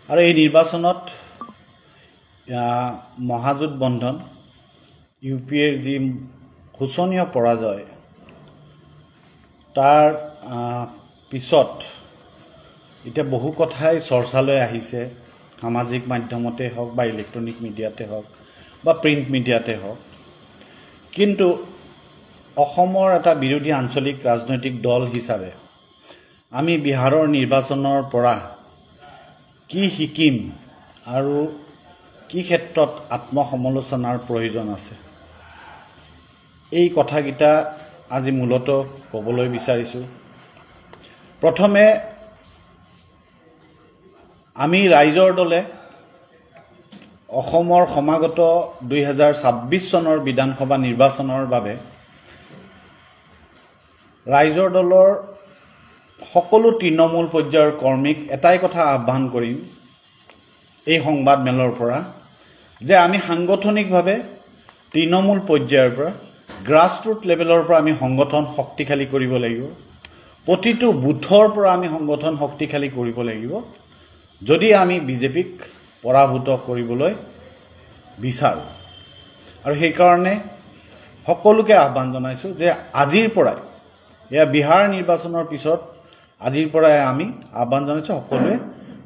আৰু এই নিৰ্বাচনত মহাজোঁট বন্ধন ইউপিএৰ যি শোচনীয় পৰাজয় তাৰ পিছত এতিয়া বহু কথাই চৰ্চালৈ আহিছে সামাজিক মাধ্যমতে হওক বা ইলেক্ট্ৰনিক মিডিয়াতে হওক বা প্ৰিণ্ট মিডিয়াতে হওক কিন্তু অসমৰ এটা বিৰোধী আঞ্চলিক ৰাজনৈতিক দল হিচাপে আমি বিহাৰৰ নিৰ্বাচনৰ পৰা কি শিকিম আৰু কি ক্ষেত্ৰত আত্মসমালোচনাৰ প্ৰয়োজন আছে এই কথাকেইটা আজি মূলত ক'বলৈ বিচাৰিছোঁ প্ৰথমে আমি ৰাইজৰ দলে অসমৰ সমাগত 2026 চনৰ বিধানসভা নিৰ্বাচনৰ বাবে ৰাইজৰ দলৰ সকলো তৃণমূল পৰ্যায়ৰ কৰ্মীক এটাই কথা আহ্বান কৰিম এই সংবাদ মেলৰ পৰা যে আমি সাংগঠনিকভাৱে তৃণমূল পৰ্যায়ৰ পৰা গ্ৰাছৰুট লেভেলৰ পৰা আমি সংগঠন শক্তিশালী কৰিব লাগিব প্ৰতিটো বুথৰ পৰা আমি সংগঠন শক্তিশালী কৰিব লাগিব যদি আমি বিজেপিক পৰাভূত কৰিবলৈ বিচাৰোঁ আৰু সেইকাৰণে সকলোকে আহ্বান জনাইছোঁ যে আজিৰ পৰাই এয়া বিহাৰ নিৰ্বাচনৰ পিছত আজিৰ পৰাই আমি আহ্বান জনাইছোঁ সকলোৱে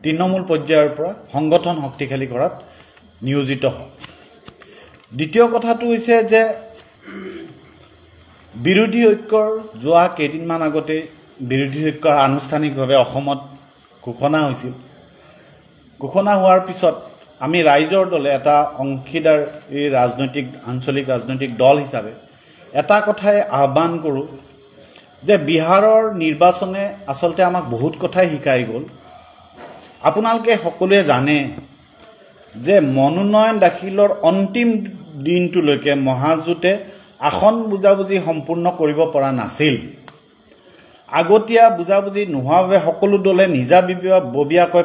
তৃণমূল পৰ্যায়ৰ পৰা সংগঠন শক্তিশালী কৰাত নিয়োজিত হওক দ্বিতীয় কথাটো হৈছে যে বিৰোধী ঐক্যৰ যোৱা কেইদিনমান আগতে বিৰোধী ঐক্যৰ আনুষ্ঠানিকভাৱে অসমত ঘোষণা হৈছিল ঘোষণা হোৱাৰ পিছত আমি ৰাইজৰ দলে এটা অংশীদাৰী ৰাজনৈতিক আঞ্চলিক ৰাজনৈতিক দল হিচাপে এটা কথাই আহ্বান কৰোঁ যে বিহাৰৰ নিৰ্বাচনে আচলতে আমাক বহুত কথাই শিকাই গ'ল আপোনালোকে সকলোৱে জানে যে মনোনয়ন দাখিলৰ অন্তিম দিনটোলৈকে মহাজোঁটে আসন বুজাবুজি সম্পূৰ্ণ কৰিব পৰা নাছিল আগতীয়া বুজাবুজি নোহোৱাভাৱে সকলো দলে নিজাববীয়াকৈ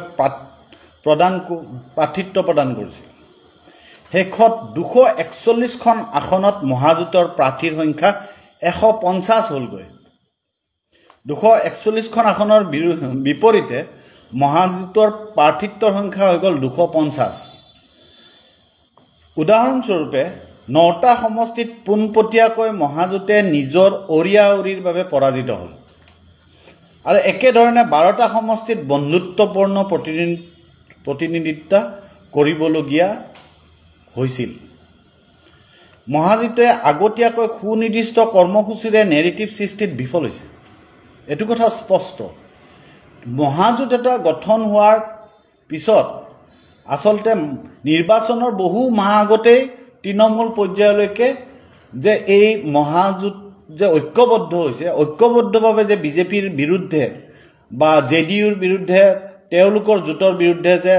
প্ৰাৰ্থিত্ব প্ৰদান কৰিছিল শেষত 241খন আসনত মহাজোঁটৰ প্ৰাৰ্থীৰ সংখ্যা 150 হ'লগৈ 241খন আসনৰ বিপৰীতে মহাজোঁটৰ প্ৰাৰ্থিত্বৰ সংখ্যা হৈ গ'ল 250 উদাহৰণস্বৰূপে 9টা সমষ্টিত পোনপটীয়াকৈ মহাজোঁটে নিজৰ অৰিয়াউৰিৰ বাবে পৰাজিত হ'ল আৰু একেধৰণে 12টা সমষ্টিত বন্ধুত্বপূৰ্ণ প্ৰতিনিধিত্ব কৰিবলগীয়া হৈছিল মহাজোঁটে আগতীয়াকৈ সুনিৰ্দিষ্ট কৰ্মসূচীৰে নেৰেটিভ সৃষ্টিত বিফল হৈছে এইটো কথা স্পষ্ট মহাজোঁট এটা গঠন হোৱাৰ পিছত আচলতে নিৰ্বাচনৰ বহু মাহ আগতেই তৃণমূল পৰ্যায়লৈকে যে এই মহাজোঁট যে ঐক্যবদ্ধ হৈছে ঐক্যবদ্ধভাৱে যে বিজেপিৰ বিৰুদ্ধে বা জেডিইউৰ বিৰুদ্ধে তেওঁলোকৰ জোঁটৰ বিৰুদ্ধে যে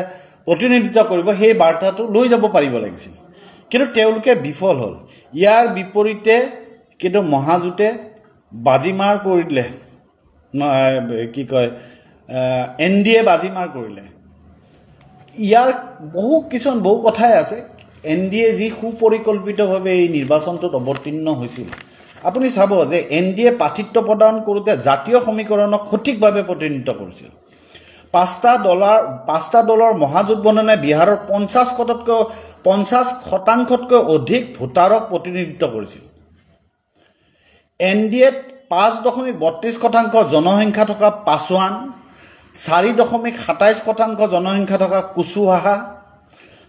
প্ৰতিনিধিত্ব কৰিব সেই বাৰ্তাটো লৈ যাব পাৰিব লাগিছিল কিন্তু তেওঁলোকে বিফল হ'ল ইয়াৰ বিপৰীতে কিন্তু মহাজোঁটে বাজিমাৰ কৰিলে কি কয় এনডিএ বাজিমাৰ কৰিলে ইয়াৰ বহু কথাই আছে এনডিএ যি সুপৰিকল্পিতভাৱে এই নিৰ্বাচনটোত অৱতীৰ্ণ হৈছিল আপুনি চাব যে এনডিএ প্ৰাৰ্থিত্ব প্ৰদান কৰোঁতে জাতীয় সমীকৰণক সঠিকভাৱে প্ৰতিনিধিত্ব কৰিছিল পাঁচটা দলৰ মহাজোঁট বন্ধনে বিহাৰৰ 50%তকৈ অধিক ভোটাৰক প্ৰতিনিধিত্ব কৰিছিল এনডিএত 5.32% জনসংখ্যা থকা পাছোৱান 4.27% জনসংখ্যা থকা কুচৱাহা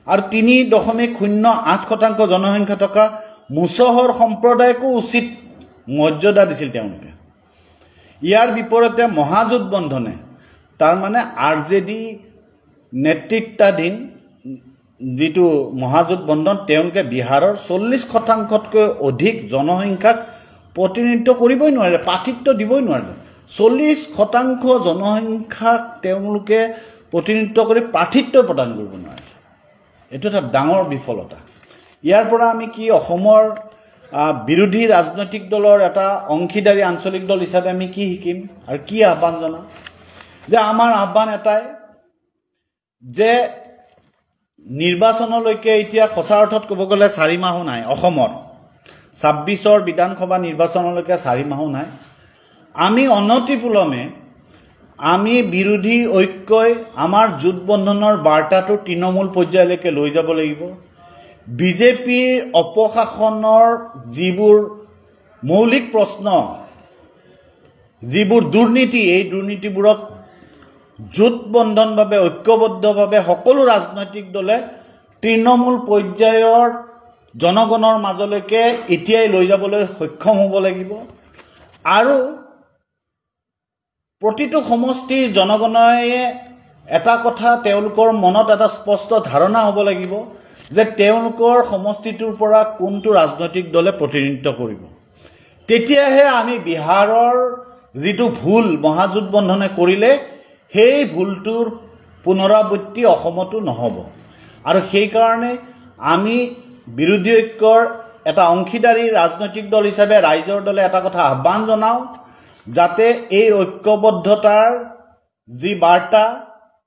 আৰু 3.08% জনসংখ্যা থকা মুছহৰ সম্প্ৰদায়কো উচিত মৰ্যাদা দিছিল তেওঁলোকে ইয়াৰ বিপৰীতে মহাজোঁট বন্ধনে তাৰমানে আৰজেডি নেতৃত্বাধীন যিটো মহাজোঁট বন্ধন তেওঁলোকে বিহাৰৰ 40%তকৈ অধিক জনসংখ্যাক প্ৰতিনিধিত্ব কৰিবই নোৱাৰে প্ৰাৰ্থিত্ব দিবই নোৱাৰে 40% জনসংখ্যাক তেওঁলোকে প্ৰতিনিধিত্ব কৰি প্ৰাৰ্থিত্ব প্ৰদান কৰিব নোৱাৰে এইটো এটা ডাঙৰ বিফলতা ইয়াৰ পৰা আমি কি অসমৰ বিৰোধী ৰাজনৈতিক দলৰ এটা অংশীদাৰী আঞ্চলিক দল হিচাপে আমি কি শিকিম আৰু কি আহ্বান জনাম যে আমাৰ আহ্বান এটাই যে নিৰ্বাচনলৈকে এতিয়া সঁচা অৰ্থত ক'ব গ'লে 4 মাহো নাই অসমৰ 26ৰ বিধানসভা নিৰ্বাচনলৈকে 4 মাহো নাই আমি অনতিপলমে আমি বিৰোধী ঐক্যই আমাৰ জোটবন্ধনৰ বাৰ্তাটো তৃণমূল পৰ্যায়লৈকে লৈ যাব লাগিব। বিজেপিৰ অপশাসনৰ যিবোৰ মৌলিক প্ৰশ্ন, যিবোৰ দুৰ্নীতি, এই দুৰ্নীতিবোৰক জোটবন্ধনভাৱে ঐক্যবদ্ধভাৱে সকলো ৰাজনৈতিক দলে তৃণমূল পৰ্যায়ৰ জনগণৰ মাজলৈকে এতিয়াই লৈ যাবলৈ সক্ষম হ'ব লাগিব। আৰু প্ৰতিটো সমষ্টিৰ জনগণে এটা কথা, তেওঁলোকৰ মনত এটা স্পষ্ট ধাৰণা হ'ব লাগিব যে তেওঁলোকৰ সমষ্টিটোৰ পৰা কোনটো ৰাজনৈতিক দলে প্ৰতিনিধিত্ব কৰিব। তেতিয়াহে আমি বিহাৰৰ যিটো ভুল মহাজোটবন্ধনে কৰিলে, সেই ভুলটোৰ পুনৰাবৃত্তি অসমতো নহ'ব। আৰু সেইকাৰণে আমি বিৰোধী ঐক্যৰ এটা অংশীদাৰী ৰাজনৈতিক দল হিচাপে ৰাইজৰ দলে এটা কথা আহ্বান জনাওঁ, যাতে এই ঐক্যবদ্ধতাৰ যি বাৰ্তা,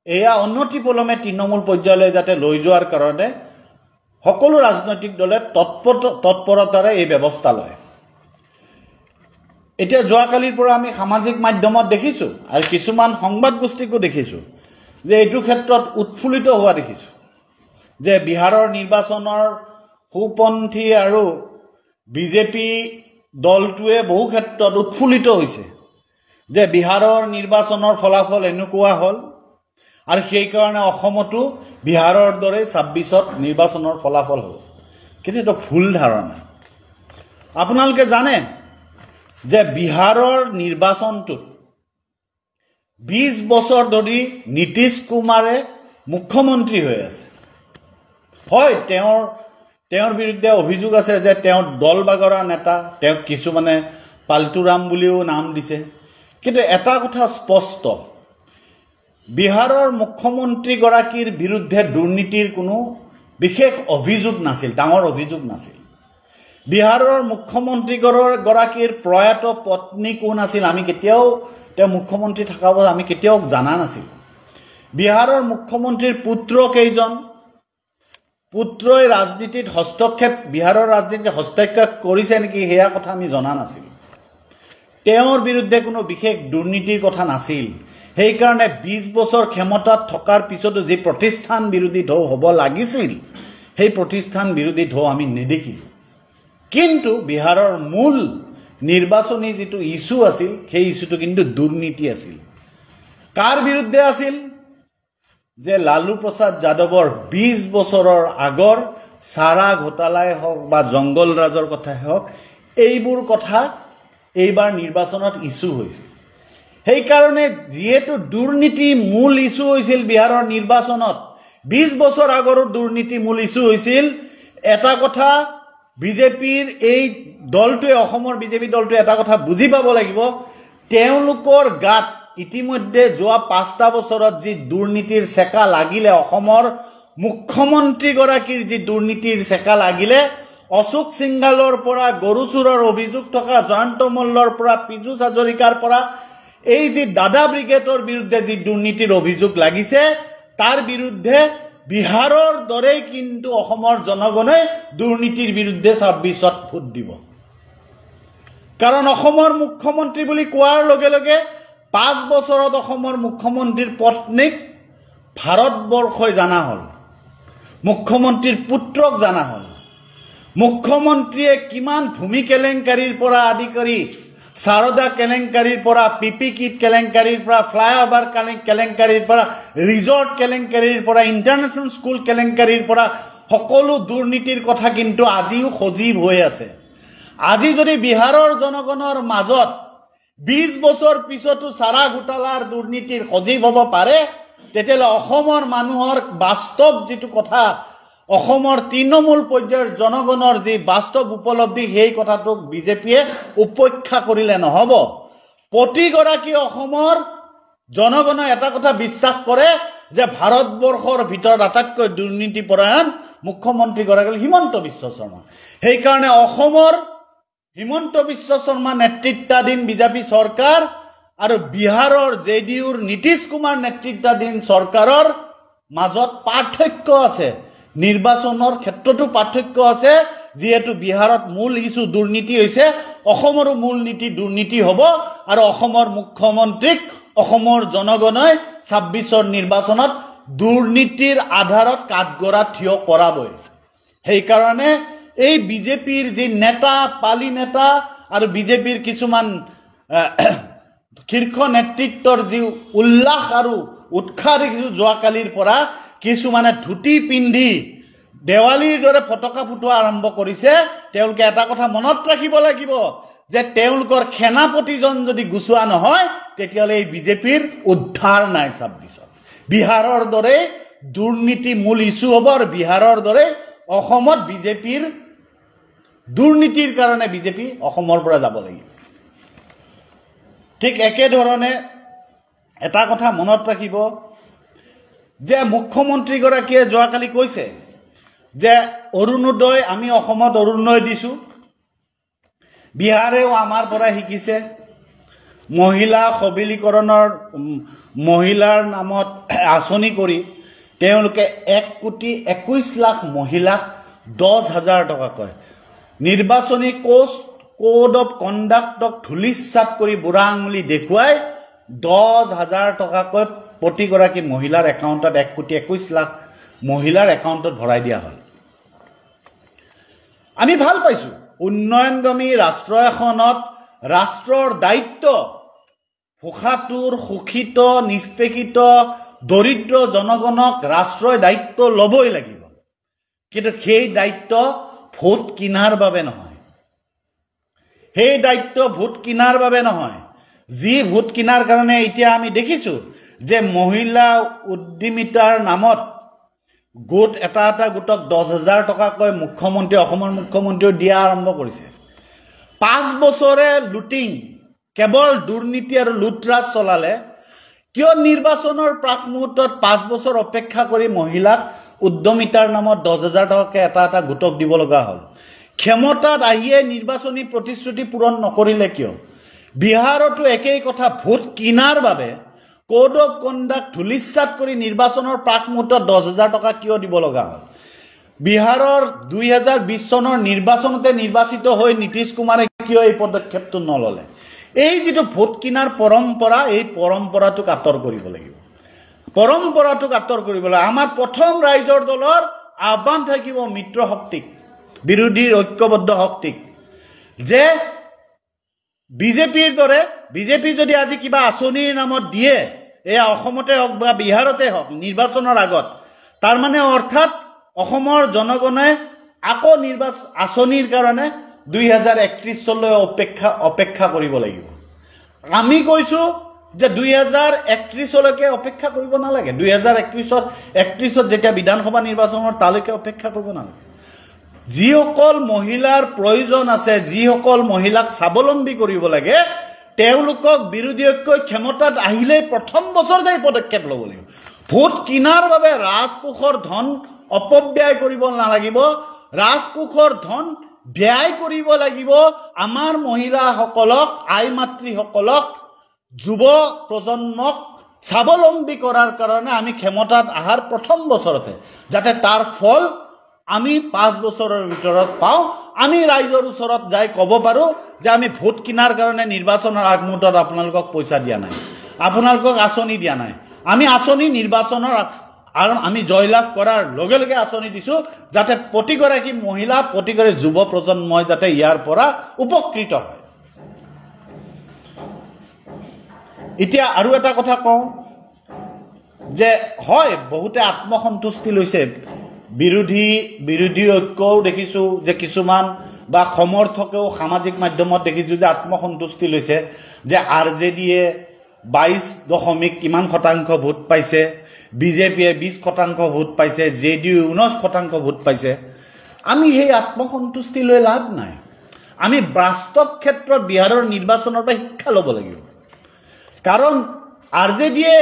এয়া অনতিপলমে তৃণমূল পৰ্যায়লৈ যাতে লৈ যোৱাৰ কাৰণে সকলো ৰাজনৈতিক দলে তৎপৰতাৰে এই ব্যৱস্থা লয়। এতিয়া যোৱাকালিৰ পৰা আমি সামাজিক মাধ্যমত দেখিছোঁ আৰু কিছুমান সংবাদ গোষ্ঠীকো দেখিছোঁ যে এইটো ক্ষেত্ৰত উৎফুল্লিত হোৱা দেখিছোঁ যে বিহাৰৰ নিৰ্বাচনৰ সোঁপন্থী আৰু বিজেপি দলটোৱে বহু ক্ষেত্ৰত উৎফুল্লিত হৈছে যে বিহাৰৰ নিৰ্বাচনৰ ফলাফল এনেকুৱা হ'ল আৰু সেইকাৰণে অসমতো বিহাৰৰ দৰে ২৬ত নিৰ্বাচনৰ ফলাফল হ'ব। কিন্তু এইটো ভুল ধাৰণা। আপোনালোকে জানে যে বিহাৰৰ নিৰ্বাচনটোত ২০ বছৰ ধৰি নীতিশ কুমাৰে মুখ্যমন্ত্ৰী হৈ আছে। হয়, তেওঁৰ বিৰুদ্ধে অভিযোগ আছে যে তেওঁ দল বাগৰা নেতা, তেওঁক কিছুমানে পাল্টুৰাম বুলিও নাম দিছে। কিন্তু এটা কথা স্পষ্ট, বিহাৰৰ মুখ্যমন্ত্ৰীগৰাকীৰ বিৰুদ্ধে দুৰ্নীতিৰ কোনো বিশেষ অভিযোগ নাছিল, ডাঙৰ অভিযোগ নাছিল। বিহাৰৰ মুখ্যমন্ত্ৰীগৰাকীৰ প্ৰয়াত পত্নী কোন আছিল, আমি কেতিয়াও তেওঁ মুখ্যমন্ত্ৰী থকা অৱস্থাত আমি কেতিয়াও জানা নাছিল। বিহাৰৰ মুখ্যমন্ত্ৰীৰ পুত্ৰ কেইজন, পুত্ৰই ৰাজনীতিত হস্তক্ষেপ, বিহাৰৰ ৰাজনীতিত হস্তক্ষেপ কৰিছে নেকি, সেয়া কথা আমি জনা নাছিলোঁ। তেওঁৰ বিৰুদ্ধে কোনো বিশেষ দুৰ্নীতিৰ কথা নাছিল। সেইকাৰণে ২০ বছৰ ক্ষমতাত থকাৰ পিছতো যি প্ৰতিষ্ঠান বিৰোধী ঢৌ হ'ব লাগিছিল, সেই প্ৰতিষ্ঠান বিৰোধী ঢৌ আমি নেদেখিলোঁ। কিন্তু বিহাৰৰ মূল নিৰ্বাচনী যিটো ইছ্যু আছিল, সেই ইছ্যুটো কিন্তু দুৰ্নীতি আছিল। কাৰ বিৰুদ্ধে আছিল? যে লালু প্ৰসাদ যাদৱৰ ২০ বছৰৰ আগৰ চাৰা ঘোটালাই হওক বা জংগল ৰাজৰ কথাই হওক, এইবোৰ কথা এইবাৰ নিৰ্বাচনত ইছ্যু হৈছিল। সেইকাৰণে যিহেতু দুৰ্নীতি মূল ইছ্যু হৈছিল বিহাৰৰ নিৰ্বাচনত, ২০ বছৰ আগৰো দুৰ্নীতি মূল ইছ্যু হৈছিল, এটা কথা বিজেপিৰ এই দলটোৱে, অসমৰ বিজেপি দলটোৱে এটা কথা বুজি পাব লাগিব, তেওঁলোকৰ গাত ইতিমধ্যে যোৱা ৫টা বছৰত যি দুৰ্নীতিৰ চেকা লাগিলে, অসমৰ মুখ্যমন্ত্ৰীগৰাকীৰ যি দুৰ্নীতিৰ চেকা লাগিলে, অশোক সিংঘালৰ পৰা, গৰুচুৰৰ অভিযোগ থকা জয়ন্ত মল্লৰ পৰা, পীযুষ হাজৰিকাৰ পৰা, এই যি দাদা ব্ৰিগেডৰ বিৰুদ্ধে যি দুৰ্নীতিৰ অভিযোগ লাগিছে, তাৰ বিৰুদ্ধে বিহাৰৰ দৰেই কিন্তু অসমৰ জনগণে দুৰ্নীতিৰ বিৰুদ্ধে ২৬ত ভোট দিব। কাৰণ অসমৰ মুখ্যমন্ত্ৰী বুলি কোৱাৰ লগে লগে ৫ বছৰত অসমৰ মুখ্যমন্ত্ৰীৰ পত্নীক ভাৰতবৰ্ষই জানা হ'ল, মুখ্যমন্ত্ৰীৰ পুত্ৰক জানা হ'ল, মুখ্যমন্ত্ৰীয়ে কিমান ভূমি কেলেংকাৰীৰ পৰা আদি কৰি সাৰদা কেলেংকাৰীৰ পৰা, পিপি কিট কেলেংকাৰীৰ পৰা, ফ্লাইঅভাৰ কেলেংকাৰীৰ পৰা, ৰিজৰ্ট কেলেংকাৰীৰ পৰা, ইণ্টাৰনেশ্যনেল স্কুল কেলেংকাৰীৰ পৰা সকলো দুৰ্নীতিৰ কথা কিন্তু আজিও সজীৱ হৈ আছে। আজি যদি বিহাৰৰ জনগণৰ মাজত ২০ বছৰ পিছতো চাৰা ঘোটালাৰ দুৰ্নীতিৰ সজীৱ হ'ব পাৰে, তেতিয়াহ'লে অসমৰ মানুহৰ বাস্তৱ যিটো কথা, অসমৰ তৃণমূল পৰ্যায়ৰ জনগণৰ যি বাস্তৱ উপলব্ধি, সেই কথাটোক বিজেপিয়ে উপেক্ষা কৰিলে নহ'ব। প্ৰতিগৰাকী অসমৰ জনগণে এটা কথা বিশ্বাস কৰে যে ভাৰতবৰ্ষৰ ভিতৰত আটাইতকৈ দুৰ্নীতিপৰায়ণ মুখ্যমন্ত্ৰীগৰাকী হিমন্ত বিশ্ব শৰ্মা। সেইকাৰণে অসমৰ হিমন্ত বিশ্ব শৰ্মা নেতৃত্বাধীন বিজেপি চৰকাৰ আৰু বিহাৰৰ জেডিইউৰ নীতিশ কুমাৰ নেতৃত্বাধীন চৰকাৰৰ মাজত পাৰ্থক্য আছে, নিৰ্বাচনৰ ক্ষেত্ৰতো পাৰ্থক্য আছে। যিহেতু বিহাৰত মূল ইছ্যু দুৰ্নীতি হৈছে, অসমৰো মূল নীতি দুৰ্নীতি হ'ব আৰু অসমৰ মুখ্যমন্ত্ৰীক অসমৰ জনগণই ২৬ৰ নিৰ্বাচনত দুৰ্নীতিৰ আধাৰত কাঠগড়া থিয় কৰাবই সেইকাৰণে এই বিজেপিৰ যি নেতা পালি নেতা আৰু বিজেপিৰ কিছুমান শীৰ্ষ নেতৃত্বৰ যি উল্লাস আৰু উৎসাহ দেখিছোঁ যোৱাকালিৰ পৰা কিছুমানে ধুতি পিন্ধি দেৱালীৰ দৰে ফটকা ফুটোৱা আৰম্ভ কৰিছে তেওঁলোকে এটা কথা মনত ৰাখিব লাগিব যে তেওঁলোকৰ সেনাপতিজন যদি গুচোৱা নহয় তেতিয়াহ'লে এই বিজেপিৰ উদ্ধাৰ নাই ২৬ত বিহাৰৰ দৰে দুৰ্নীতি মূল ইছ্যু হ'ব আৰু বিহাৰৰ দৰে অসমত বিজেপিৰ দুৰ্নীতিৰ কাৰণে বিজেপি অসমৰ পৰা যাব লাগিব ঠিক একেধৰণে এটা কথা মনত ৰাখিব যে মুখ্যমন্ত্ৰীগৰাকীয়ে যোৱাকালি কৈছে যে অৰুণোদয় আমি অসমত অৰুণোদয় দিছোঁ বিহাৰেও আমাৰ পৰা শিকিছে মহিলা সবলীকৰণৰ মহিলাৰ নামত আঁচনি কৰি তেওঁলোকে ১,২১,০০,০০০ মহিলাক ১০,০০০ টকা কয় নিৰ্বাচনী কোড অফ কণ্ডাক্টক ধূলিসাৎ কৰি বুঢ়া আঙুলি দেখুৱাই ১০,০০০ টকাকৈ প্ৰতিগৰাকী মহিলাৰ একাউণ্টত ১,২১,০০,০০০ মহিলাৰ একাউণ্টত ভৰাই দিয়া হয় আমি ভাল পাইছোঁ উন্নয়নগামী ৰাষ্ট্ৰ এখনত ৰাষ্ট্ৰৰ দায়িত্ব সুখাতুৰ শোষিত নিষ্পেষিত দৰিদ্ৰ জনগণক ৰাষ্ট্ৰই দায়িত্ব ল'বই লাগিব কিন্তু সেই দায়িত্ব ভোট কিনাৰ বাবে নহয় সেই দায়িত্ব ভোট কিনাৰ বাবে নহয় যি ভোট কিনাৰ কাৰণে এতিয়া আমি দেখিছোঁ যে মহিলা উদ্যমিতাৰ নামত গোট এটা গোটক ১০,০০০ টকাকৈ মুখ্যমন্ত্ৰী অসমৰ মুখ্যমন্ত্ৰীয়ে দিয়া আৰম্ভ কৰিছে ৫ বছৰে লুটিং কেৱল দুৰ্নীতি আৰু লুটৰাজ চলালে কিয় নিৰ্বাচনৰ প্ৰাক মুহূৰ্তত ৫ বছৰ অপেক্ষা কৰি মহিলাক উদ্যমিতাৰ নামত ১০,০০০ টকাকৈ এটা গোটক দিব লগা হ'ল ক্ষমতাত আহিয়ে নিৰ্বাচনী প্ৰতিশ্ৰুতি পূৰণ নকৰিলে কিয় বিহাৰতো একেই কথা ভোট কিনাৰ বাবে কোড অফ কণ্ডাক্ট ধূলিসাৎ কৰি নিৰ্বাচনৰ প্ৰাক মুহূৰ্তত ১০,০০০ টকা কিয় দিব লগা হ'ল বিহাৰৰ ২০২০ চনৰ নিৰ্বাচনতে নিৰ্বাচিত হৈ নীতিশ কুমাৰে কিয় এই পদক্ষেপটো নললে এই যিটো ভোট কিনাৰ পৰম্পৰা এই পৰম্পৰাটোক আঁতৰ কৰিব লাগিব আমাৰ প্ৰথম ৰাইজৰ দলৰ আহ্বান থাকিব মিত্ৰ শক্তিক বিৰোধীৰ ঐক্যবদ্ধ শক্তিক যে বিজেপিৰ দৰে বিজেপি যদি আজি কিবা আঁচনিৰ নামত দিয়ে এয়া অসমতে হওক বা বিহাৰতে হওক নিৰ্বাচনৰ আগত তাৰ মানে অৰ্থাৎ অসমৰ জনগণে আকৌ নিৰ্বাচন আঁচনিৰ কাৰণে ২০৩১ চনলৈ অপেক্ষা কৰিব লাগিব আমি কৈছোঁ যে ২০৩১লৈকে অপেক্ষা কৰিব নালাগে ২০৩১ত যেতিয়া বিধানসভা নিৰ্বাচনৰ তালৈকে অপেক্ষা কৰিব নালাগে যিসকল মহিলাৰ প্ৰয়োজন আছে যিসকল মহিলাক স্বাৱলম্বী কৰিব লাগে তেওঁলোকক বিৰোধী ঐক্যই ক্ষমতাত আহিলে প্ৰথম বছৰতে পদক্ষেপ ল'ব লাগিব ভোট কিনাৰ বাবে ৰাজকোষৰ ধন অপব্যয় কৰিব নালাগিব ৰাজকোষৰ ধন ব্যয় কৰিব লাগিব আমাৰ মহিলাসকলক আই মাতৃসকলক যুৱ প্ৰজন্মক স্বাৱলম্বী কৰাৰ কাৰণে আমি ক্ষমতাত অহাৰ প্ৰথম বছৰতে যাতে তাৰ ফল আমি ৫ বছৰৰ ভিতৰত পাওঁ আমি ৰাইজৰ ওচৰত যাই ক'ব পাৰোঁ যে আমি ভোট কিনাৰ কাৰণে নিৰ্বাচনৰ আগমুহূৰ্তত আপোনালোকক পইচা দিয়া নাই আপোনালোকক আঁচনি দিয়া নাই আমি আঁচনি নিৰ্বাচনৰ আৰু আমি জয়লাভ কৰাৰ লগে লগে আঁচনি দিছোঁ যাতে প্ৰতিগৰাকী মহিলা প্ৰতিগৰাকী যুৱ প্ৰজন্মই যাতে ইয়াৰ পৰা উপকৃত হয় এতিয়া আৰু এটা কথা কওঁ যে হয় বহুতে আত্মসন্তুষ্টি লৈছে বিৰোধী ঐক্যও দেখিছোঁ যে কিছুমান বা সমৰ্থকেও সামাজিক মাধ্যমত দেখিছোঁ যে আত্মসন্তুষ্টি লৈছে যে RJDয়ে 22 কিমান শতাংশ ভোট পাইছে বিজেপিয়ে 20% ভোট পাইছে JDU 19% ভোট পাইছে আমি সেই আত্মসন্তুষ্টি লৈ লাভ নাই আমি বাস্তৱ ক্ষেত্ৰত বিহাৰৰ নিৰ্বাচনৰ পৰা শিক্ষা ল'ব লাগিব কাৰণ RJDয়ে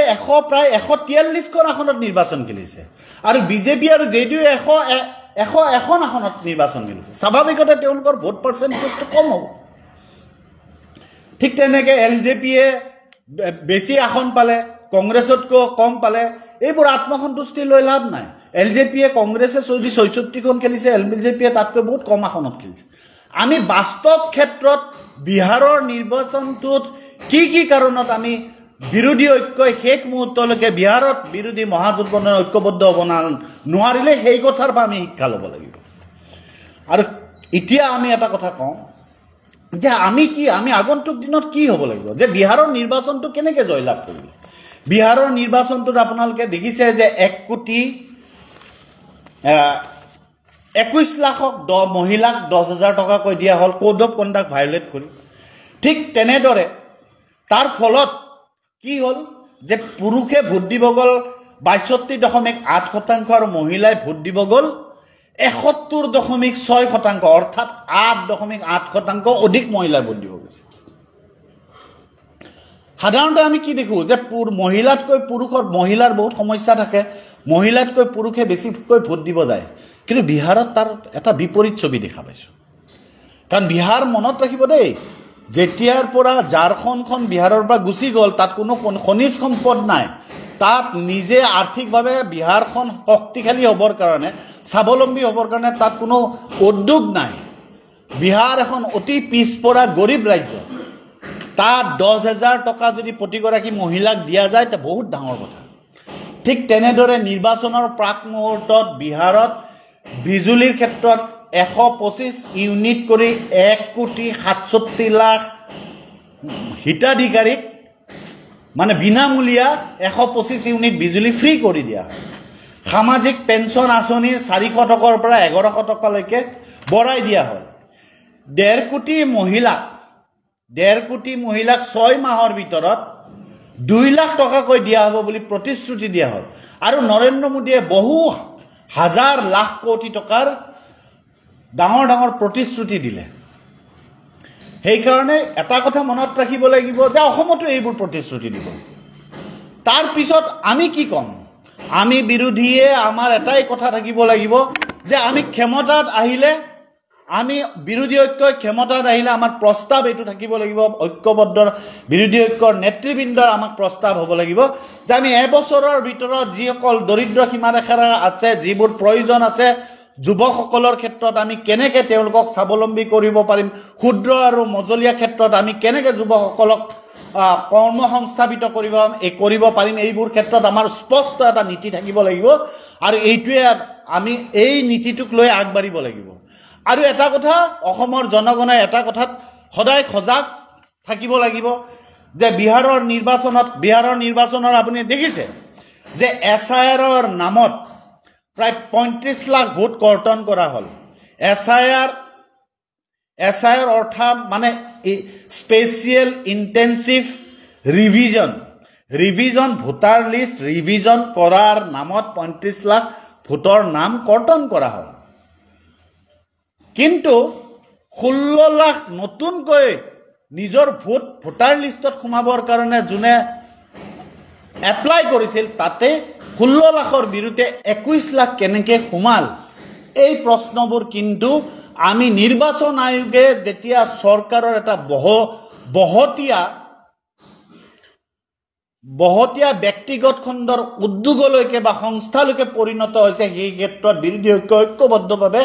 প্ৰায় 143খন আসনত নিৰ্বাচন খেলিছে আৰু বিজেপি আৰু JDU 101খন আসনত নিৰ্বাচন খেলিছে স্বাভাৱিকতে তেওঁলোকৰ ভোট পাৰ্চেণ্টেজটো কম হ'ব ঠিক তেনেকৈ LJPয়ে বেছি আসন পালে কংগ্ৰেছতকৈ কম পালে এইবোৰ আত্মসন্তুষ্টি লৈ লাভ নাই LJPয়ে কংগ্ৰেছে 64খন খেলিছে LJPয়ে তাতকৈ বহুত কম আসনত খেলিছে আমি বাস্তৱ ক্ষেত্ৰত বিহাৰৰ নিৰ্বাচনটোত কি কাৰণত আমি বিৰোধী ঐক্যই শেষ মুহূৰ্তলৈকে বিহাৰত বিৰোধী মহাজোঁটবন্ধন ঐক্যবদ্ধ হ'ব নোৱাৰিলে সেই কথাৰ পৰা আমি শিক্ষা ল'ব লাগিব। আৰু এতিয়া আমি এটা কথা কওঁ যে আমি আগন্তুক দিনত কি হ'ব লাগিব, যে বিহাৰৰ নিৰ্বাচনটো কেনেকৈ জয়লাভ কৰিব। বিহাৰৰ নিৰ্বাচনটোত আপোনালোকে দেখিছে যে 1,21,00,000 মহিলাক 10,000 টকাকৈ দিয়া হ'ল কোড অফ কণ্ডাক্ট ভায়োলেট কৰি। ঠিক তেনেদৰে তাৰ ফলত কি হ'ল যে পুৰুষে ভোট দিব গ'ল 62.8% আৰু মহিলাই ভোট দিব গ'ল 71.6%, অৰ্থাৎ 8.8% অধিক মহিলাই ভোট দিব গৈছে। সাধাৰণতে আমি কি দেখোঁ যে মহিলাতকৈ মহিলাৰ বহুত সমস্যা থাকে, মহিলাতকৈ পুৰুষে বেছিকৈ ভোট দিব যায়, কিন্তু বিহাৰত তাৰ এটা বিপৰীত ছবি দেখা পাইছোঁ। কাৰণ বিহাৰ মনত ৰাখিব দেই, যেতিয়াৰ পৰা ঝাৰখণ্ডখন বিহাৰৰ পৰা গুচি গ'ল, তাত কোনো খনিজ সম্পদ নাই, তাত নিজে আৰ্থিকভাৱে বিহাৰখন শক্তিশালী হ'বৰ কাৰণে, স্বাৱলম্বী হ'বৰ কাৰণে তাত কোনো উদ্যোগ নাই। বিহাৰ এখন অতি পিছপৰা গৰীব ৰাজ্য, তাত 10,000 টকা যদি প্ৰতিগৰাকী মহিলাক দিয়া যায় তে বহুত ডাঙৰ কথা। ঠিক তেনেদৰে নিৰ্বাচনৰ প্ৰাক মুহূৰ্তত বিহাৰত বিজুলীৰ ক্ষেত্ৰত 125 ইউনিট কৰি 1,67,00,000 হিতাধিকাৰীক মানে বিনামূলীয়া 125 ইউনিট বিজুলী ফ্ৰী কৰি দিয়া হয়। সামাজিক পেঞ্চন আঁচনিৰ 400 টকাৰ পৰা 1,100 টকালৈকে বঢ়াই দিয়া হয়। 1.5 কোটি মহিলাক 6 মাহৰ ভিতৰত 2 লাখ টকাকৈ দিয়া হ'ব বুলি প্ৰতিশ্ৰুতি দিয়া হ'ল। আৰু নৰেন্দ্ৰ মোদীয়ে বহু হাজাৰ লাখ কোটি টকাৰ ডাঙৰ প্ৰতিশ্ৰুতি দিলে। সেইকাৰণে এটা কথা মনত ৰাখিব লাগিব যে অসমতো এইবোৰ প্ৰতিশ্ৰুতি দিব। তাৰ পিছত আমি কি ক'ম? আমি বিৰোধীয়ে আমাৰ এটাই কথা থাকিব লাগিব যে আমি ক্ষমতাত আহিলে, আমি বিৰোধী ঐক্যই ক্ষমতাত আহিলে আমাৰ প্ৰস্তাৱ এইটো থাকিব লাগিব, ঐক্যবদ্ধ বিৰোধী ঐক্যৰ নেতৃবৃন্দৰ আমাক প্ৰস্তাৱ হ'ব লাগিব যে আমি এবছৰৰ ভিতৰত যিসকল দৰিদ্ৰ সীমাৰেখাৰ আছে, যিবোৰ প্ৰয়োজন আছে, যুৱকসকলৰ ক্ষেত্ৰত আমি কেনেকৈ তেওঁলোকক স্বাৱলম্বী কৰিব পাৰিম, ক্ষুদ্ৰ আৰু মজলীয়া ক্ষেত্ৰত আমি কেনেকৈ যুৱকসকলক কৰ্মসংস্থাপিত কৰিব পাৰিম, এইবোৰ ক্ষেত্ৰত আমাৰ স্পষ্ট এটা নীতি থাকিব লাগিব। আৰু এইটোৱে আমি এই নীতিটোক লৈ আগবাঢ়িব লাগিব। আৰু এটা কথা, অসমৰ জনগণে এটা কথাত সদায় সজাগ থাকিব লাগিব যে বিহাৰৰ নিৰ্বাচনৰ আপুনি দেখিছে যে SIRৰ নামত প্ৰায় 35 লাখ ভোট কৰ্তন কৰা হ'ল। SIR অৰ্থাৎ মানে special intensive revision voter list revision কৰাৰ নামত 35 লাখ ভোটৰ নাম কৰ্তন কৰা হ'ল। কিন্তু 16 লাখ নতুনকৈ নিজৰ ভোটাৰ লিষ্টত সোমাবৰ কাৰণে যোনে এপ্লাই কৰিছিল, তাতে 16 লাখৰ বিৰুদ্ধে 21 লাখ কেনেকৈ সোমাল, এই প্ৰশ্নবোৰ কিন্তু আমি নিৰ্বাচন আয়োগে যেতিয়া চৰকাৰৰ এটা বহতীয়া ব্যক্তিগত খণ্ডৰ উদ্যোগলৈকে বা সংস্থালৈকে পৰিণত হৈছে, সেই ক্ষেত্ৰত বিৰোধী ঐক্যবদ্ধভাৱে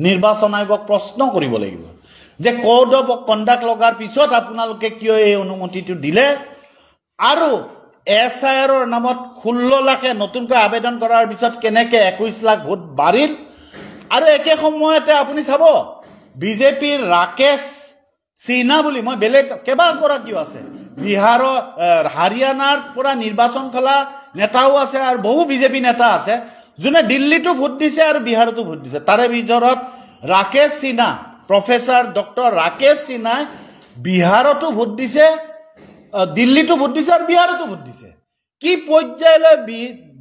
নিৰ্বাচন আয়োগক প্ৰশ্ন কৰিব লাগিব যে কোড অফ কণ্ডাক্ট লগাৰ পিছত আপোনালোকে কিয় এই অনুমতিটো দিলে, আৰু SIRৰ নামত 16 লাখে নতুনকৈ আবেদন কৰাৰ পিছত কেনেকৈ 21 লাখ ভোট বাঢ়িল। আৰু একে সময়তে আপুনি চাব বিজেপিৰ ৰাকেশ সিনহা বুলি মই বেলেগ কেইবাগৰাকীও আছে, হাৰিয়ানাৰ পৰা নিৰ্বাচন খেলা নেতাও আছে আৰু বহু বিজেপি নেতা আছে যোনে দিল্লীতো ভোট দিছে আৰু বিহাৰতো ভোট দিছে। তাৰে ভিতৰত ৰাকেশ সিনহা, প্ৰফেচাৰ ডক্টৰ ৰাকেশ সিনহাই বিহাৰতো ভোট দিছে, দিল্লীতো ভোট দিছে আৰু বিহাৰতো ভোট দিছে। কি পৰ্যায়লৈ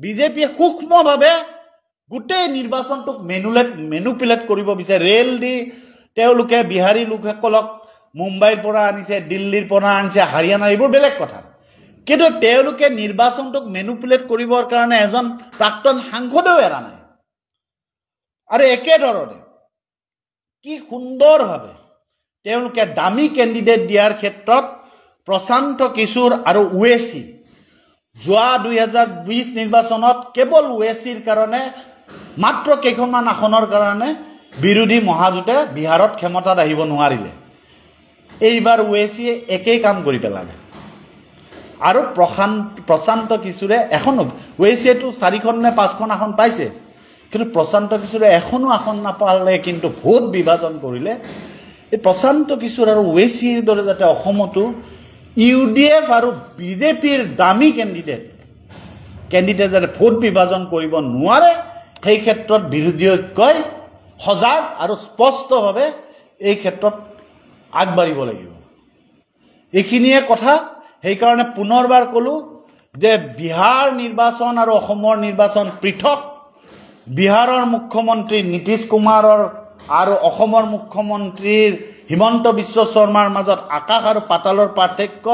বিজেপিয়ে সূক্ষ্মভাৱে গোটেই নিৰ্বাচনটোক মেনুপুলেট কৰিব বিচাৰে। ৰেল দি তেওঁলোকে বিহাৰী লোকসকলক মুম্বাইৰ পৰা আনিছে, দিল্লীৰ পৰা আনিছে, হাৰিয়ানা, এইবোৰ বেলেগ কথা, কিন্তু তেওঁলোকে নিৰ্বাচনটোক মেনুপুলেট কৰিবৰ কাৰণে এজন প্ৰাক্তন সাংসদেও এৰা নাই। আৰু একেধৰণে কি সুন্দৰভাৱে তেওঁলোকে দামী কেণ্ডিডেট দিয়াৰ ক্ষেত্ৰত প্ৰশান্ত কিশোৰ আৰু ওৱেচি যোৱা 2020 নিৰ্বাচনত কেৱল ওৱেচিৰ কাৰণে মাত্ৰ কেইখনমান আসনৰ কাৰণে বিৰোধী মহাজোঁটে বিহাৰত ক্ষমতাত আহিব নোৱাৰিলে। এইবাৰ ওৱেচিয়ে একেই কাম কৰি পেলালে আৰু প্ৰশান্ত কিশোৰে এখনো ওৱেচিয়েতো 4খন নে 5খন আসন পাইছে কিন্তু প্ৰশান্ত কিশোৰে এখনো আসন নাপালে কিন্তু ভোট বিভাজন কৰিলে এই প্ৰশান্ত কিশোৰ আৰু ওৱেচিৰ দৰে যাতে অসমতো UDF আৰু বিজেপিৰ দামী কেণ্ডিডেট যাতে ভোট বিভাজন কৰিব নোৱাৰে সেই ক্ষেত্ৰত বিৰোধী ঐক্যই সজাগ আৰু স্পষ্টভাৱে এই ক্ষেত্ৰত আগবাঢ়িব লাগিব এইখিনিয়ে কথা সেইকাৰণে পুনৰবাৰ ক'লো যে বিহাৰ নিৰ্বাচন আৰু অসমৰ নিৰ্বাচন পৃথক বিহাৰৰ মুখ্যমন্ত্ৰী নীতিশ কুমাৰৰ আৰু অসমৰ মুখ্যমন্ত্ৰীৰ হিমন্ত বিশ্ব শৰ্মাৰ মাজত আকাশ আৰু পাতালৰ পাৰ্থক্য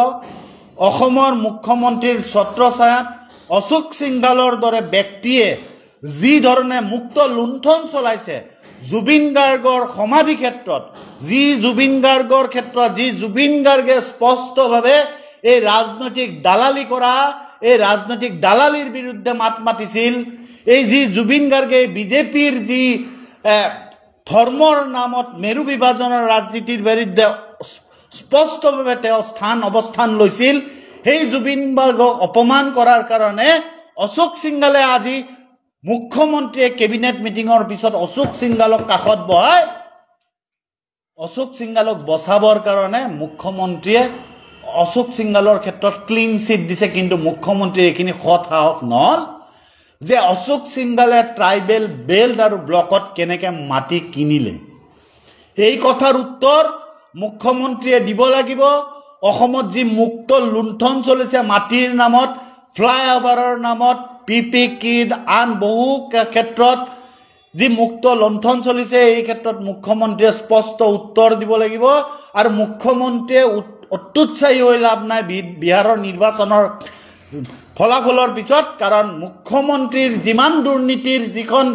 অসমৰ মুখ্যমন্ত্ৰীৰ ছত্ৰছায়াত অশোক সিংঘালৰ দৰে ব্যক্তিয়ে যি ধৰণে মুক্ত লুণ্ঠন চলাইছে জুবিন গাৰ্গৰ সমাধি ক্ষেত্ৰত যি জুবিন গাৰ্গে স্পষ্টভাৱে এই ৰাজনৈতিক দালালি কৰা এই ৰাজনৈতিক দালালিৰ বিৰুদ্ধে মাত মাতিছিল এই যি জুবিন গাৰ্গে বিজেপিৰ যি ধৰ্মৰ নামত মেৰু বিভাজনৰ ৰাজনীতিৰ বিৰুদ্ধে স্পষ্টভাৱে তেওঁ অৱস্থান লৈছিল সেই জুবিন গাৰ্গক অপমান কৰাৰ কাৰণে অশোক সিংঘালে আজি মুখ্যমন্ত্ৰীয়ে কেবিনেট মিটিঙৰ পিছত অশোক সিংঘালক কাষত বহাই অশোক সিংঘালক বচাবৰ কাৰণে মুখ্যমন্ত্ৰীয়ে অশোক সিংঘালৰ ক্ষেত্ৰত ক্লিন চিট দিছে কিন্তু মুখ্যমন্ত্ৰীৰ এইখিনি সৎ সাহস নহল যে অশোক সিংঘালে ট্ৰাইবেল বেল্ট আৰু ব্লকত কেনেকৈ মাটি কিনিলে এই কথাৰ উত্তৰ মুখ্যমন্ত্ৰীয়ে দিব লাগিব অসমত যি মুক্ত লুণ্ঠন চলিছে মাটিৰ নামত ফ্লাইঅভাৰৰ নামত পিপি কিড আন বহু ক্ষেত্ৰত যি মুক্ত লুণ্ঠন চলিছে এই ক্ষেত্ৰত মুখ্যমন্ত্ৰীয়ে স্পষ্ট উত্তৰ দিব লাগিব আৰু মুখ্যমন্ত্ৰীয়ে অত্যুৎসাহী হৈ লাভ নাই বিহাৰৰ নিৰ্বাচনৰ ফলাফলৰ পিছত কাৰণ মুখ্যমন্ত্ৰীৰ যিমান দুৰ্নীতিৰ যিখন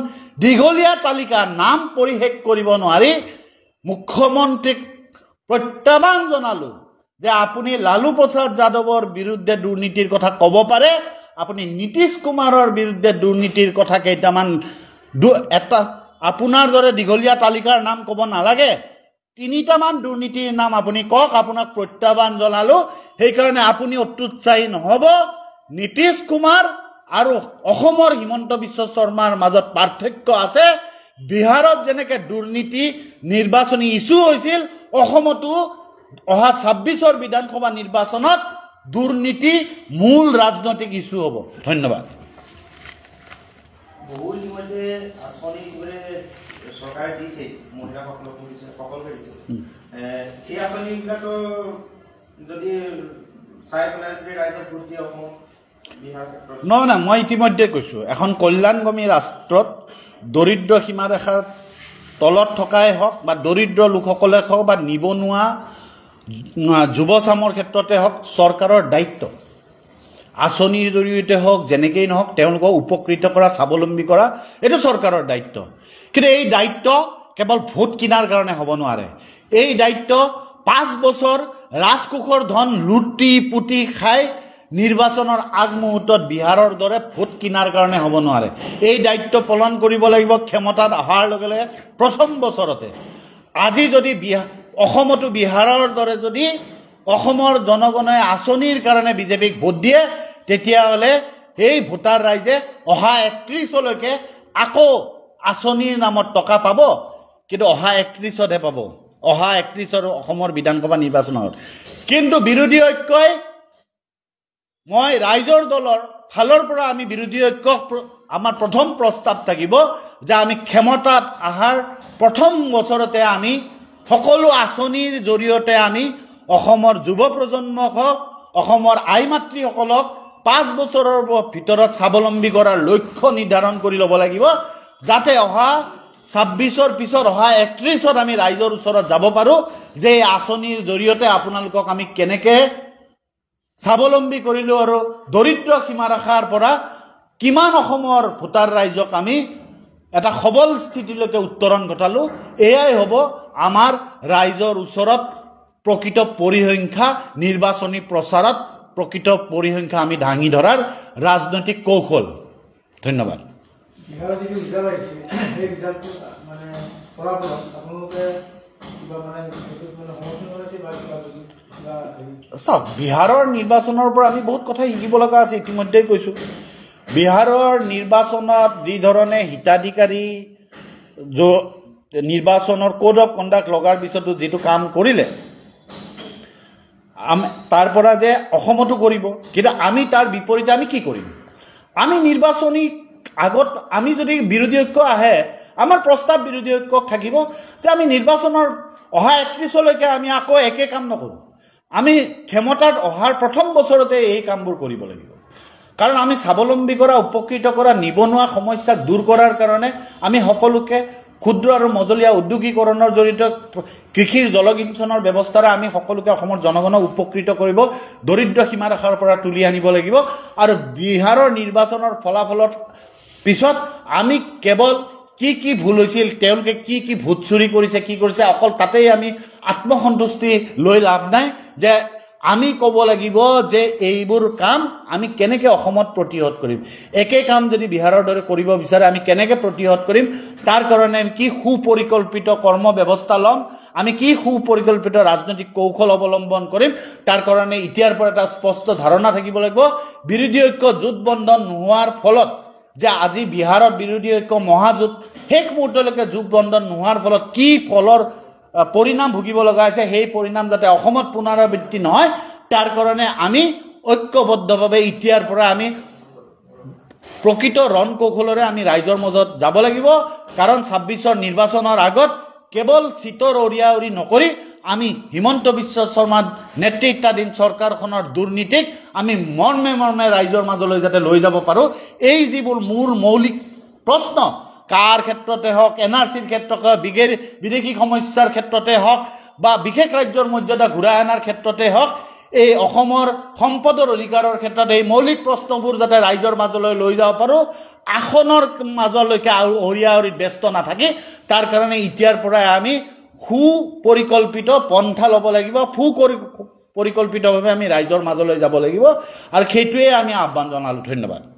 দীঘলীয়া তালিকা নাম পৰিশেষ কৰিব নোৱাৰি মুখ্যমন্ত্ৰীক প্ৰত্যাহ্বান জনালো যে আপুনি লালু প্ৰসাদ যাদৱৰ বিৰুদ্ধে দুৰ্নীতিৰ কথা ক'ব পাৰে আপুনি নীতিশ কুমাৰৰ বিৰুদ্ধে দুৰ্নীতিৰ কথা কেইটামান আপোনাৰ দৰে দীঘলীয়া তালিকাৰ নাম ক'ব নালাগে 3টামান দুৰ্নীতিৰ নাম আপুনি কওক আপোনাক প্ৰত্যাহ্বান জনালো সেইকাৰণে আপুনি অত্যুৎসাহী নহব নীতিশ কুমাৰ আৰু অসমৰ হিমন্ত বিশ্ব শৰ্মাৰ মাজত পাৰ্থক্য আছে বিহাৰত যেনেকৈ দুৰ্নীতি নিৰ্বাচনী ইস্যু হৈছিল অসমতো অহা 26ৰ বিধানসভা নিৰ্বাচনত দুৰ্নীতি মূল ৰাজনৈতিক ইস্যু হ'ব ধন্যবাদ বহু ইতিমধ্যে আঁচনি চৰকাৰে দিছে মহিলাসকলক দিছে সকলোকে দিছে সেই আঁচনিবিলাক যদি চাই পেলাই যদি ৰাইজে ভোট দিয়ে অসম বিহাৰ ক্ষেত্ৰত নহয় মই ইতিমধ্যে কৈছোঁ এখন কল্যাণগামী ৰাষ্ট্ৰত দৰিদ্ৰ সীমাৰেখাৰ তলত থকাই হওক বা দৰিদ্ৰ লোকসকলে হওক বা নিবনুৱা যুৱচামৰ ক্ষেত্ৰতে হওক চৰকাৰৰ দায়িত্ব আঁচনিৰ জৰিয়তে হওক যেনেকেই নহওক তেওঁলোকক উপকৃত কৰা স্বাৱলম্বী কৰা এইটো চৰকাৰৰ দায়িত্ব কিন্তু এই দায়িত্ব কেৱল ভোট কিনাৰ কাৰণে হ'ব নোৱাৰে এই দায়িত্ব 5 বছৰ ৰাজকোষৰ ধন লুটি পুটি খাই নিৰ্বাচনৰ আগমুহূৰ্তত বিহাৰৰ দৰে ভোট কিনাৰ কাৰণে হ'ব নোৱাৰে এই দায়িত্ব পালন কৰিব লাগিব ক্ষমতাত অহাৰ লগে লগে প্ৰথম বছৰতে আজি যদি অসমতো বিহাৰৰ দৰে যদি অসমৰ জনগণে আঁচনিৰ কাৰণে বিজেপিক ভোট দিয়ে তেতিয়াহ'লে এই ভোটাৰ ৰাইজে অহা 31লৈকে আকৌ আঁচনিৰ নামত টকা পাব কিন্তু অহা 31হে পাব অহা 31ৰ অসমৰ বিধানসভা নিৰ্বাচনত কিন্তু বিৰোধী ঐক্যই মই ৰাইজৰ দলৰ ফালৰ পৰা আমি বিৰোধী ঐক্যক আমাৰ প্ৰথম প্ৰস্তাৱ থাকিব যে আমি ক্ষমতাত অহাৰ প্ৰথম বছৰতে আমি সকলো আঁচনিৰ জৰিয়তে আমি অসমৰ যুৱ প্ৰজন্মক হওক অসমৰ আই মাতৃসকলক 5 বছৰৰ ভিতৰত স্বাৱলম্বী কৰাৰ লক্ষ্য নিৰ্ধাৰণ কৰি ল'ব লাগিব যাতে অহা 26ৰ পিছত অহা 31ত আমি ৰাইজৰ ওচৰত যাব পাৰোঁ যে এই আঁচনিৰ জৰিয়তে আপোনালোকক আমি কেনেকৈ স্বাৱলম্বী কৰিলোঁ আৰু দৰিদ্ৰ সীমাৰেখাৰ পৰা কিমান অসমৰ ভোটাৰ ৰাইজক আমি এটা সবল স্থিতিলৈকে উত্তৰণ ঘটালোঁ এয়াই হ'ব আমাৰ ৰাইজৰ ওচৰত প্ৰকৃত পৰিসংখ্যা নিৰ্বাচনী প্ৰচাৰত প্ৰকৃত পৰিসংখ্যা আমি দাঙি ধৰাৰ ৰাজনৈতিক কৌশল ধন্যবাদ বিহাৰৰ যিটো ৰিজাল্ট আহিছে সেই ৰিজাল্টটো মানে ফলাফলত আপোনালোকে চাওক, বিহাৰৰ নিৰ্বাচনৰ পৰা আমি বহুত কথা শিকিব লগা আছে। ইতিমধ্যেই কৈছোঁ, বিহাৰৰ নিৰ্বাচনত যি ধৰণে হিতাধিকাৰী নিৰ্বাচনৰ কোড অফ কণ্ডাক্ট লগাৰ পিছতো যিটো কাম কৰিলে, তাৰ পৰা যে অসমতো কৰিব, কিন্তু আমি তাৰ বিপৰীতে আমি কি কৰিম? আমি নিৰ্বাচনী আগত আমি যদি বিৰোধী ঐক্য আহে, আমাৰ প্ৰস্তাৱ বিৰোধী ঐক্য থাকিব যে আমি নিৰ্বাচনৰ অহা 31লৈকে আমি আকৌ একে কাম নকৰোঁ। আমি ক্ষমতাত অহাৰ প্ৰথম বছৰতে এই কামবোৰ কৰিব লাগিব। কাৰণ আমি স্বাৱলম্বী কৰা, উপকৃত কৰা, নিবনুৱা সমস্যাক দূৰ কৰাৰ কাৰণে আমি সকলোকে ক্ষুদ্ৰ আৰু মজলীয়া উদ্যোগীকৰণৰ জড়িত কৃষিৰ জলসিঞ্চনৰ ব্যৱস্থাৰে আমি সকলোকে অসমৰ জনগণক উপকৃত কৰিব, দৰিদ্ৰ সীমাৰেখাৰ পৰা তুলি আনিব লাগিব। আৰু বিহাৰৰ নিৰ্বাচনৰ ফলাফলৰ পিছত আমি কেৱল কি ভুল হৈছিল, তেওঁলোকে কি ভোট চুৰি কৰিছে, কি কৰিছে, অকল তাতেই আমি আত্মসন্তুষ্টি লৈ লাভ নাই। যে আমি ক'ব লাগিব যে এইবোৰ কাম আমি কেনেকৈ অসমত প্ৰতিহত কৰিম। একে কাম যদি বিহাৰৰ দৰে কৰিব বিচাৰে আমি কেনেকৈ প্ৰতিহত কৰিম, তাৰ কাৰণে আমি কি সুপৰিকল্পিত কৰ্ম ব্যৱস্থা ল'ম, আমি কি সুপৰিকল্পিত ৰাজনৈতিক কৌশল অৱলম্বন কৰিম, তাৰ কাৰণে এতিয়াৰ পৰা এটা স্পষ্ট ধাৰণা থাকিব লাগিব। বিৰোধী ঐক্য জোট বন্ধন নোহোৱাৰ ফলত যে আজি বিহাৰত বিৰোধী ঐক্য মহাজোঁট শেষ মুহূৰ্তলৈকে জোট বন্ধন নোহোৱাৰ ফলত কি ফলৰ পৰিণাম ভুগিব লগা হৈছে, সেই পৰিণাম যাতে অসমত পুনৰাবৃত্তি নহয়, তাৰ কাৰণে আমি ঐক্যবদ্ধভাৱে এতিয়াৰ পৰা আমি প্ৰকৃত ৰণ কৌশলৰে আমি ৰাইজৰ মাজত যাব লাগিব। কাৰণ 26ৰ নিৰ্বাচনৰ আগত কেৱল চিটৰ অৰিয়াউৰি নকৰি আমি হিমন্ত বিশ্ব শৰ্মাৰ নেতৃত্বাধীন চৰকাৰখনৰ দুৰ্নীতিক আমি মৰ্মে মৰ্মে ৰাইজৰ মাজলৈ যাতে লৈ যাব পাৰোঁ। এই যিবোৰ মূল মৌলিক প্ৰশ্ন, কাৰ ক্ষেত্ৰতে হওক, NRCৰ ক্ষেত্ৰতে হওক, বিদেশী সমস্যাৰ ক্ষেত্ৰতে হওক, বা বিশেষ ৰাজ্যৰ মৰ্যাদা ঘূৰাই অনাৰ ক্ষেত্ৰতে হওক, এই অসমৰ সম্পদৰ অধিকাৰৰ ক্ষেত্ৰত এই মৌলিক প্ৰশ্নবোৰ যাতে ৰাইজৰ মাজলৈ লৈ যাব পাৰোঁ, আসনৰ মাজলৈকে অৰিয়াউৰিত ব্যস্ত নাথাকি, তাৰ কাৰণে এতিয়াৰ পৰাই আমি সুপৰিকল্পিত পন্থা ল'ব লাগিব, পৰিকল্পিতভাৱে আমি ৰাইজৰ মাজলৈ যাব লাগিব। আৰু সেইটোৱে আমি আহ্বান জনালোঁ। ধন্যবাদ।